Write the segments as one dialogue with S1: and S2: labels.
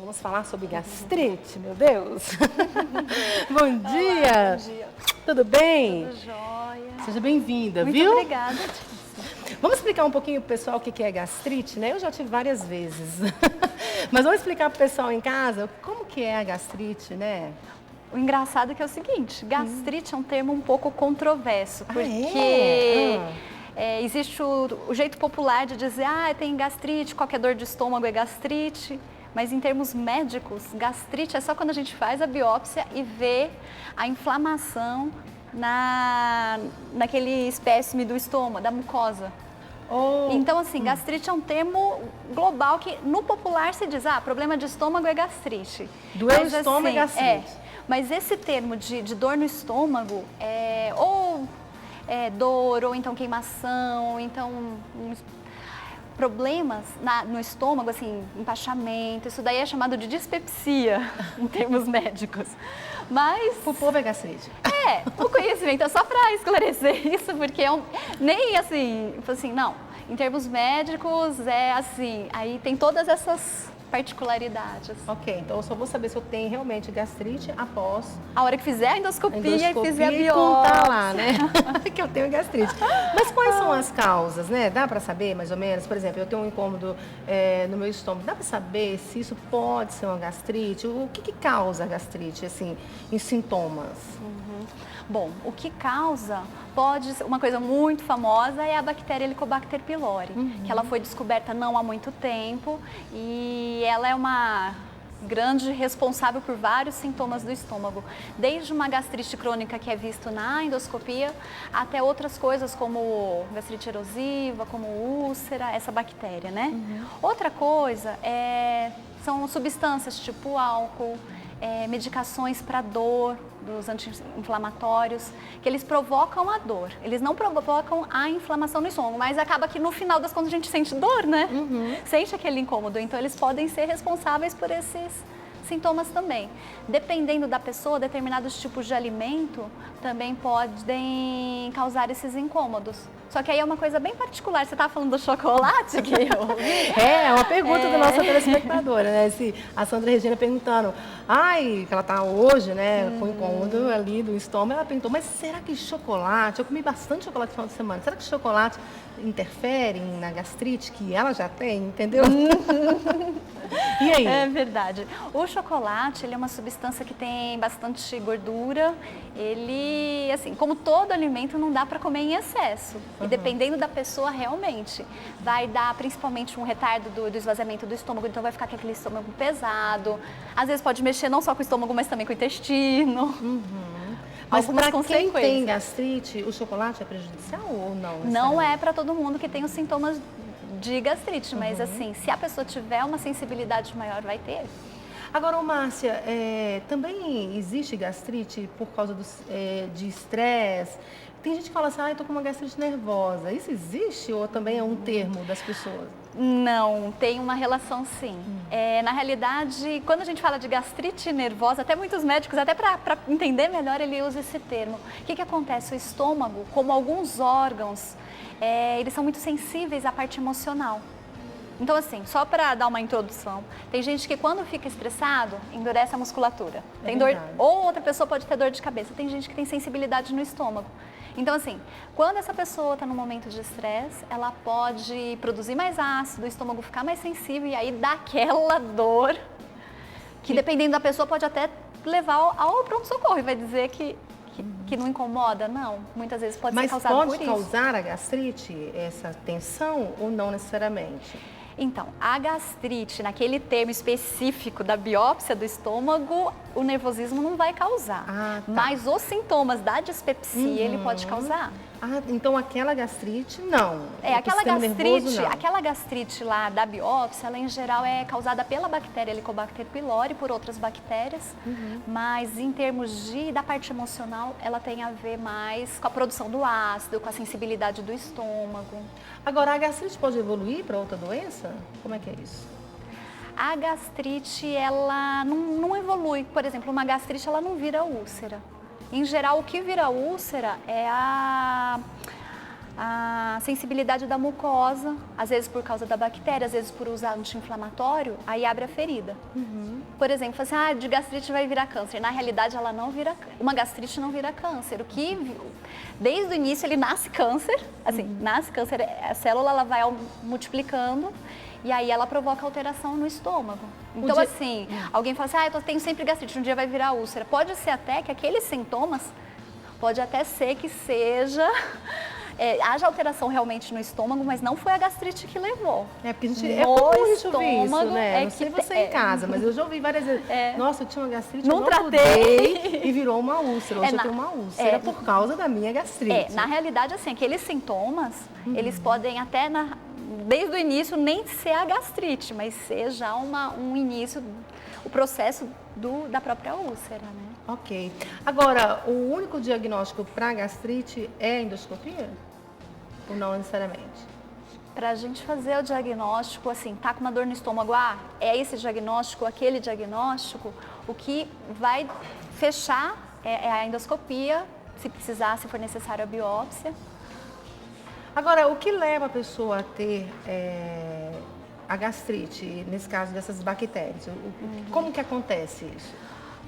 S1: Vamos falar sobre gastrite, meu Deus. Bom dia.
S2: Olá, bom dia.
S1: Tudo bem?
S2: Tudo jóia.
S1: Seja bem-vinda,
S2: Muito
S1: viu?
S2: obrigada.
S1: Vamos explicar um pouquinho pro pessoal o que é gastrite, né? Eu já tive várias vezes. Mas vamos explicar pro pessoal em casa como que é a gastrite, né?
S2: O engraçado é que é o seguinte, gastrite é um termo um pouco controverso,
S1: é?
S2: Existe o jeito popular de dizer, tem gastrite, qualquer dor de estômago é gastrite. Mas em termos médicos, gastrite é só quando a gente faz a biópsia e vê a inflamação naquele espécime do estômago, da mucosa. Então, assim, gastrite é um termo global que no popular se diz, problema de estômago é gastrite.
S1: Doer o estômago é gastrite.
S2: Mas esse termo de dor no estômago ou dor, ou então queimação, ou então problemas no estômago, assim, empachamento, isso daí é chamado de dispepsia, em termos médicos. Mas...
S1: O povo é gastrite.
S2: O conhecimento é só para esclarecer isso, porque nem assim, não, em termos médicos é assim, aí tem todas essas particularidades.
S1: Ok, então eu só vou saber se eu tenho realmente gastrite após
S2: a hora que fizer a endoscopia e fizer a
S1: e
S2: biópsia.
S1: contar lá, né? Que eu tenho gastrite. Mas quais são as causas, né? Dá para saber, mais ou menos? Por exemplo, eu tenho um incômodo no meu estômago. Dá para saber se isso pode ser uma gastrite? O que causa a gastrite, assim, em sintomas?
S2: Bom, o que causa pode ser uma coisa muito famosa é a bactéria Helicobacter pylori, que ela foi descoberta não há muito tempo e ela é uma grande responsável por vários sintomas do estômago, desde uma gastrite crônica que é visto na endoscopia, até outras coisas como gastrite erosiva, como úlcera, essa bactéria, né? Outra coisa são substâncias tipo álcool, medicações para dor, dos anti-inflamatórios, que eles provocam a dor. Eles não provocam a inflamação no estômago, mas acaba que no final das contas a gente sente dor, né? Sente aquele incômodo. Então eles podem ser responsáveis por esses sintomas também. Dependendo da pessoa, determinados tipos de alimento também podem causar esses incômodos. Só que aí é uma coisa bem particular. Você estava falando do chocolate que eu ouvi?
S1: É uma pergunta da nossa telespectadora, né? A Sandra Regina perguntando, que ela está hoje, né, com incômodo ali do estômago, ela perguntou, mas será que chocolate, eu comi bastante chocolate no final de semana, será que chocolate interfere na gastrite que ela já tem, entendeu? E aí?
S2: É verdade. O chocolate, ele é uma substância que tem bastante gordura. Ele, assim, como todo alimento, não dá para comer em excesso. E dependendo da pessoa, realmente, vai dar principalmente um retardo do esvaziamento do estômago. Então vai ficar com aquele estômago pesado. Às vezes pode mexer não só com o estômago, mas também com o intestino.
S1: Mas para quem tem gastrite, o chocolate é prejudicial ou não?
S2: Não é para todo mundo que tem os sintomas de gastrite, mas assim, se a pessoa tiver uma sensibilidade maior, vai ter.
S1: Agora, Márcia, também existe gastrite por causa de estresse? Tem gente que fala assim, eu tô com uma gastrite nervosa. Isso existe ou também é um termo das pessoas?
S2: Não, tem uma relação sim. Na realidade, quando a gente fala de gastrite nervosa, até muitos médicos, até para entender melhor, ele usa esse termo. O que acontece? O estômago, como alguns órgãos, eles são muito sensíveis à parte emocional. Então, assim, só para dar uma introdução, tem gente que quando fica estressado, endurece a musculatura. Tem dor, ou outra pessoa pode ter dor de cabeça. Tem gente que tem sensibilidade no estômago. Então, assim, quando essa pessoa está num momento de estresse, ela pode produzir mais ácido, o estômago ficar mais sensível e aí dá aquela dor que, dependendo da pessoa, pode até levar ao pronto-socorro e vai dizer que não incomoda. Não, muitas vezes pode ser causado por isso.
S1: Mas pode causar a gastrite, essa tensão, ou não necessariamente?
S2: Então, a gastrite, naquele termo específico da biópsia do estômago, o nervosismo não vai causar. Mas os sintomas da dispepsia, ele pode causar.
S1: Então aquela gastrite, não.
S2: Aquela gastrite lá da biópsia, ela em geral é causada pela bactéria Helicobacter pylori e por outras bactérias. Mas em termos da parte emocional, ela tem a ver mais com a produção do ácido, com a sensibilidade do estômago.
S1: Agora, a gastrite pode evoluir para outra doença? Como é que é isso?
S2: A gastrite, ela não evolui. Por exemplo, uma gastrite, ela não vira úlcera. Em geral, o que vira úlcera é a sensibilidade da mucosa, às vezes por causa da bactéria, às vezes por usar anti-inflamatório, aí abre a ferida. Por exemplo, fala assim, de gastrite vai virar câncer. Na realidade, ela não vira, uma gastrite não vira câncer. O que, desde o início, ele nasce câncer, assim, nasce câncer, a célula ela vai multiplicando e aí ela provoca alteração no estômago. Então, assim, alguém fala assim, eu tenho sempre gastrite, um dia vai virar úlcera. Pode ser até que aqueles sintomas, pode até ser que seja... haja alteração realmente no estômago, mas não foi a gastrite que levou.
S1: Porque a gente, é comum a gente ouvir isso, né? Não sei você em casa, mas eu já ouvi várias vezes. Nossa, eu tinha uma gastrite, eu não tratei e virou uma úlcera. Hoje eu tenho uma úlcera por causa da minha gastrite.
S2: Na realidade, assim, aqueles sintomas, eles podem até, desde o início, nem ser a gastrite, mas ser já um início, o processo da própria úlcera, né?
S1: Ok. Agora, o único diagnóstico para gastrite é a endoscopia? Ou não necessariamente?
S2: Para a gente fazer o diagnóstico, assim, tá com uma dor no estômago, é esse diagnóstico, aquele diagnóstico, o que vai fechar é a endoscopia, se precisar, se for necessário a biópsia.
S1: Agora, o que leva a pessoa a ter a gastrite, nesse caso dessas bactérias? Como que acontece isso?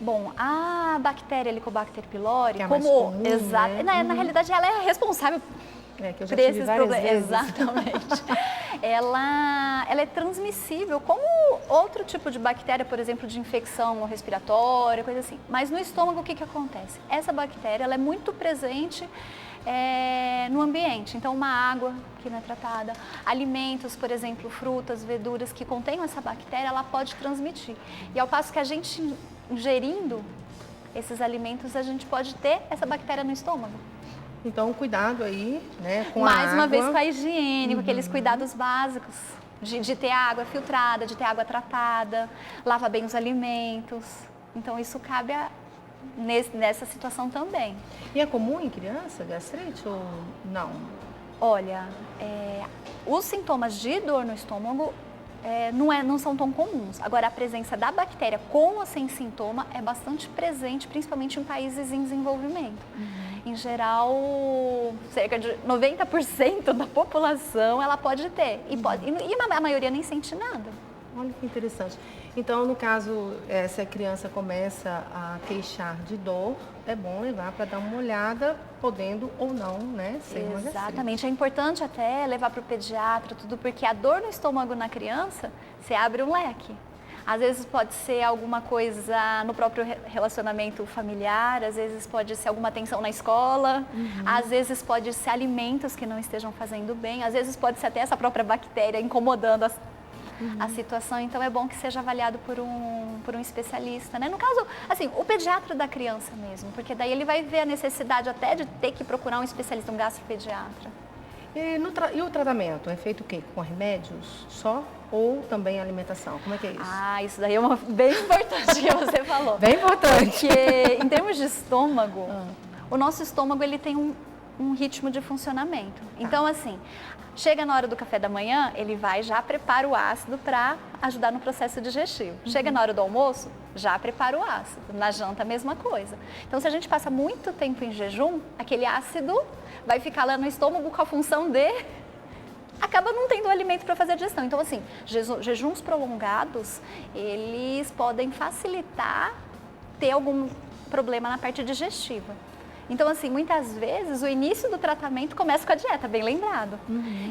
S2: Bom, a bactéria Helicobacter pylori,
S1: que é mais comum, né?
S2: Na realidade ela é responsável
S1: que eu já tive várias vezes.
S2: Exatamente. ela é transmissível como outro tipo de bactéria, por exemplo, de infecção respiratória, coisa assim. Mas no estômago o que acontece? Essa bactéria ela é muito presente no ambiente. Então, uma água que não é tratada, alimentos, por exemplo, frutas, verduras que contenham essa bactéria, ela pode transmitir. E ao passo que a gente ingerindo esses alimentos, a gente pode ter essa bactéria no estômago.
S1: Então, cuidado aí, né, com a água.
S2: Mais uma vez com a higiene, com aqueles cuidados básicos, de ter água filtrada, de ter água tratada, lava bem os alimentos. Então, isso cabe nessa situação também.
S1: E é comum em criança gastrite ou não?
S2: Olha, os sintomas de dor no estômago não são tão comuns. Agora, a presença da bactéria com ou sem sintoma é bastante presente, principalmente em países em desenvolvimento. Em geral, cerca de 90% da população ela pode ter. E a maioria nem sente nada.
S1: Olha que interessante. Então, no caso, se a criança começa a queixar de dor, é bom levar para dar uma olhada, podendo ou não, né, ser uma gastrite.
S2: Exatamente. É importante até levar para o pediatra, tudo, porque a dor no estômago na criança, você abre um leque. Às vezes pode ser alguma coisa no próprio relacionamento familiar, às vezes pode ser alguma tensão na escola, às vezes pode ser alimentos que não estejam fazendo bem, às vezes pode ser até essa própria bactéria incomodando a situação. Então é bom que seja avaliado por um especialista, né? No caso, assim, o pediatra da criança mesmo, porque daí ele vai ver a necessidade até de ter que procurar um especialista, um gastropediatra.
S1: E o tratamento? É feito o quê? Com remédios só? Ou também alimentação? Como é que é isso?
S2: Isso daí é bem importante que você falou.
S1: Bem importante.
S2: Porque em termos de estômago, o nosso estômago ele tem um ritmo de funcionamento. Então, assim, chega na hora do café da manhã, ele vai já prepara o ácido para ajudar no processo digestivo. Chega na hora do almoço, já prepara o ácido. Na janta, a mesma coisa. Então, se a gente passa muito tempo em jejum, aquele ácido vai ficar lá no estômago com a função de... acaba não tendo alimento para fazer a digestão. Então, assim, jejuns prolongados, eles podem facilitar ter algum problema na parte digestiva. Então, assim, muitas vezes o início do tratamento começa com a dieta, bem lembrado.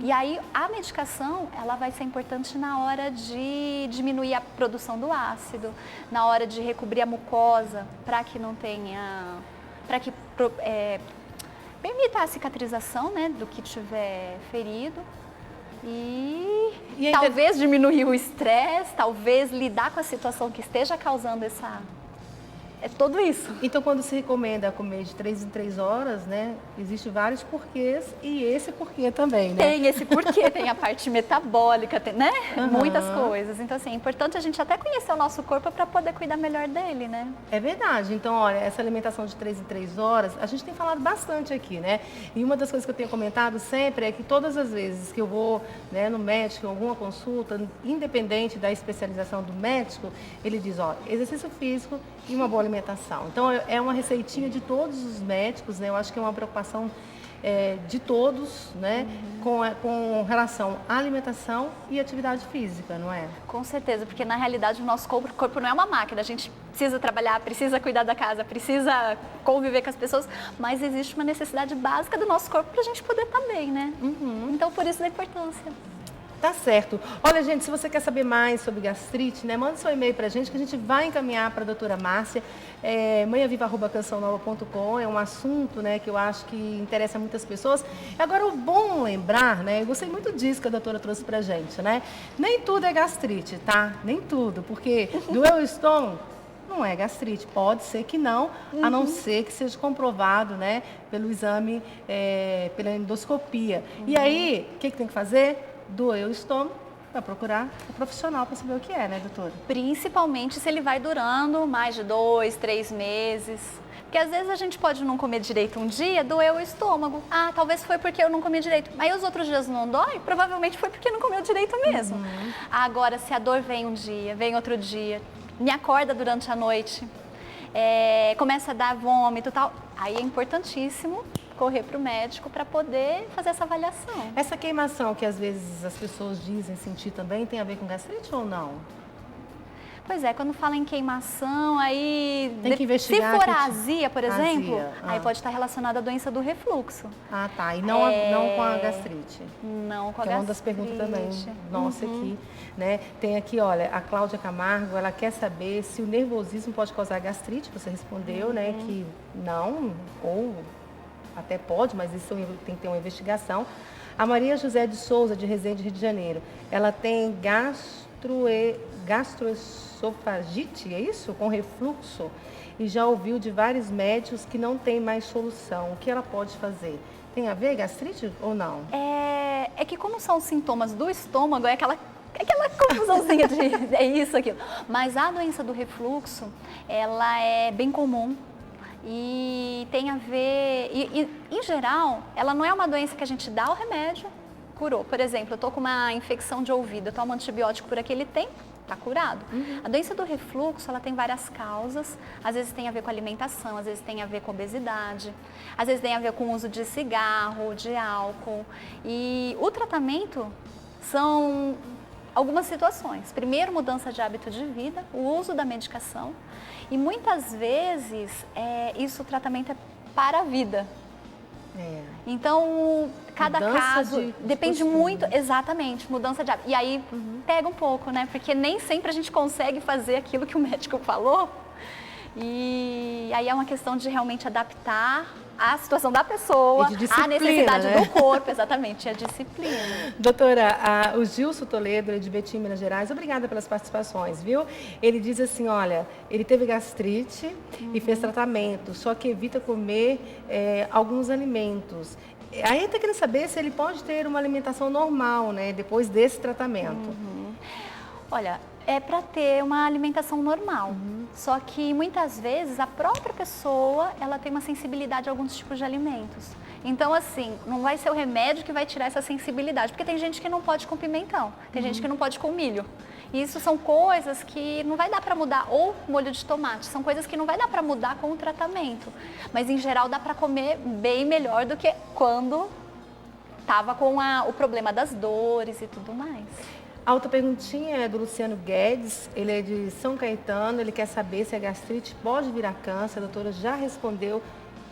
S2: E aí a medicação, ela vai ser importante na hora de diminuir a produção do ácido, na hora de recobrir a mucosa, para que não tenha, para que permita a cicatrização, né, do que tiver ferido. E talvez diminuir o estresse, talvez lidar com a situação que esteja causando essa... É tudo isso.
S1: Então, quando se recomenda comer de 3 em 3 horas, né, existem vários porquês e esse porquê também, né?
S2: Tem esse porquê, tem a parte metabólica, tem, né? Muitas coisas. Então, assim, é importante a gente até conhecer o nosso corpo para poder cuidar melhor dele, né?
S1: É verdade. Então, olha, essa alimentação de 3 em 3 horas, a gente tem falado bastante aqui, né? E uma das coisas que eu tenho comentado sempre é que todas as vezes que eu vou, né, no médico, em alguma consulta, independente da especialização do médico, ele diz, ó, exercício físico e uma boa alimentação. Então, é uma receitinha de todos os médicos, né? Eu acho que é uma preocupação de todos, né? Com relação à alimentação e atividade física, não é?
S2: Com certeza, porque na realidade o nosso corpo não é uma máquina, a gente precisa trabalhar, precisa cuidar da casa, precisa conviver com as pessoas, mas existe uma necessidade básica do nosso corpo para a gente poder estar bem, né? Então por isso da importância.
S1: Tá certo. Olha, gente, se você quer saber mais sobre gastrite, né, manda seu e-mail pra gente que a gente vai encaminhar para a doutora Márcia, manhaviva@cançãonova.com, é um assunto, né, que eu acho que interessa muitas pessoas. Agora, o bom lembrar, né, eu gostei muito disso que a doutora trouxe pra gente, né, nem tudo é gastrite, tá? Nem tudo, porque doeu o estômago, não é gastrite, pode ser que não, a não ser que seja comprovado, né, pelo exame, pela endoscopia. E aí, o que tem que fazer? Doeu o estômago, vai procurar o profissional para saber o que é, né, doutora?
S2: Principalmente se ele vai durando mais de 2, 3 meses. Porque às vezes a gente pode não comer direito um dia, doeu o estômago. Ah, talvez foi porque eu não comi direito. Mas os outros dias não dói? Provavelmente foi porque não comeu direito mesmo. Agora, se a dor vem um dia, vem outro dia, me acorda durante a noite, começa a dar vômito e tal, aí é importantíssimo correr para o médico para poder fazer essa avaliação.
S1: Essa queimação que às vezes as pessoas dizem sentir também tem a ver com gastrite ou não?
S2: Pois é, quando fala em queimação, aí...
S1: Tem que investigar.
S2: Se for a azia, por exemplo,
S1: azia,
S2: aí pode estar relacionada à doença do refluxo.
S1: Ah, tá. E não, não com a gastrite?
S2: Não com a gastrite.
S1: Que é uma das perguntas também nossa aqui, né? Tem aqui, olha, a Cláudia Camargo, ela quer saber se o nervosismo pode causar gastrite. Você respondeu, né, que não, ou até pode, mas isso tem que ter uma investigação. A Maria José de Souza, de Resende, Rio de Janeiro, ela tem gastroesofagite, é isso? Com refluxo. E já ouviu de vários médicos que não tem mais solução. O que ela pode fazer? Tem a ver gastrite ou não?
S2: É que como são os sintomas do estômago, é aquela confusãozinha de é isso, aquilo. Mas a doença do refluxo, ela é bem comum. E tem a ver, em geral, ela não é uma doença que a gente dá o remédio, curou. Por exemplo, eu estou com uma infecção de ouvido, eu tomo antibiótico por aquele tempo, está curado. A doença do refluxo, ela tem várias causas, às vezes tem a ver com alimentação, às vezes tem a ver com obesidade, às vezes tem a ver com o uso de cigarro, de álcool. E o tratamento são algumas situações. Primeiro, mudança de hábito de vida, o uso da medicação. E muitas vezes, o tratamento é para a vida. Então, cada caso depende muito, exatamente, mudança de hábito. E aí pega um pouco, né? Porque nem sempre a gente consegue fazer aquilo que o médico falou. E aí é uma questão de realmente adaptar a situação da pessoa, a necessidade do corpo, exatamente, a disciplina.
S1: Doutora, o Gilson Toledo, ele é de Betim, Minas Gerais, obrigada pelas participações, viu? Ele diz assim, olha, ele teve gastrite e fez tratamento, só que evita comer alguns alimentos. Aí ele está querendo saber se ele pode ter uma alimentação normal, né, depois desse tratamento.
S2: Olha, é para ter uma alimentação normal, só que muitas vezes a própria pessoa, ela tem uma sensibilidade a alguns tipos de alimentos. Então, assim, não vai ser o remédio que vai tirar essa sensibilidade, porque tem gente que não pode com pimentão, tem gente que não pode com milho. E isso são coisas que não vai dar para mudar, ou molho de tomate, são coisas que não vai dar para mudar com o tratamento. Mas, em geral, dá para comer bem melhor do que quando estava com o problema das dores e tudo mais.
S1: A outra perguntinha é do Luciano Guedes, ele é de São Caetano, ele quer saber se a gastrite pode virar câncer. A doutora já respondeu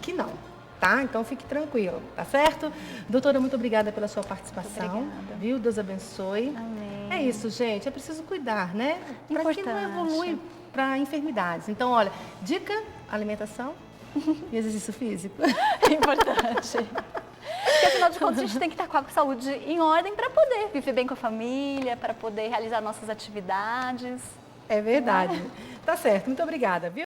S1: que não, tá? Então fique tranquilo, tá certo? Doutora, muito obrigada pela sua participação,
S2: obrigada.
S1: Viu? Deus abençoe.
S2: Amém.
S1: É isso, gente, é preciso cuidar, né? Para que não evolui para enfermidades. Então, olha, dica, alimentação e exercício físico.
S2: É importante. Porque, afinal de contas, a gente tem que estar com a saúde em ordem para poder viver bem com a família, para poder realizar nossas atividades.
S1: É verdade. Tá certo. Muito obrigada, viu?